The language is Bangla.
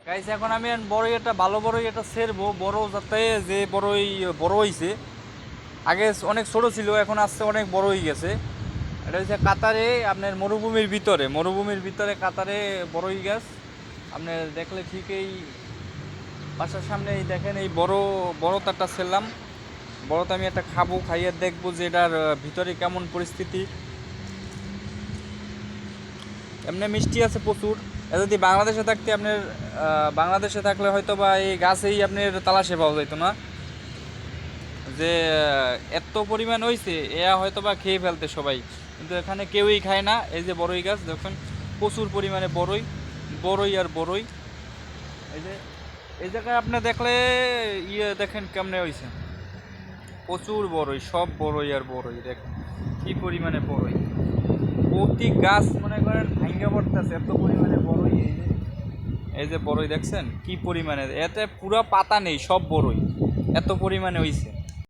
গাইস এখন আমি বড়ই একটা ভালো বড়ই একটা সেরবো বড় যাতে যে বড়ই বড় হইছে। আগে অনেক ছোট ছিল, এখন আস্তে অনেক বড় হয়ে গেছে। এটা হচ্ছে কাতারে আপনার মরুভূমির ভিতরে কাতারে বড়ই গাছ। আপনি দেখলে ঠিক এই বাসার সামনে এই দেখেন এই বড় বড় তারটা ছেড়লাম। বড়টা আমি একটা খাবো, খাইয়ে দেখবো যে এটার ভিতরে কেমন পরিস্থিতি। এমনি মিষ্টি আছে প্রচুর। এ যদি বাংলাদেশে থাকতে আপনার বাংলাদেশে থাকলে হয়তো বা এই গাছেই আপনার তালাশে পাওয়া যেত না, যে এত পরিমাণ হয়েছে এয়া হয়তো বা খেয়ে ফেলতে সবাই, কিন্তু এখানে কেউই খায় না। এই যে বড়ই গাছ দেখুন, প্রচুর পরিমাণে বড়ই বড়ই আর বড়ই। এই যে এই জায়গায় আপনি দেখলে দেখেন কেমনে হয়েছে, প্রচুর বড়ই, সব বড়ই আর বড়ই দেখেন কি পরিমাণে বড়ই। প্রতি গাছ মনে করেন ভাঙ্গা পড়তেছে, এত পরিমাণে বড়ই। এই যে বড়ই দেখছেন কি পরিমাণে, এতে পুরো পাতা নেই, সব বড়ই এত পরিমাণে হইছে।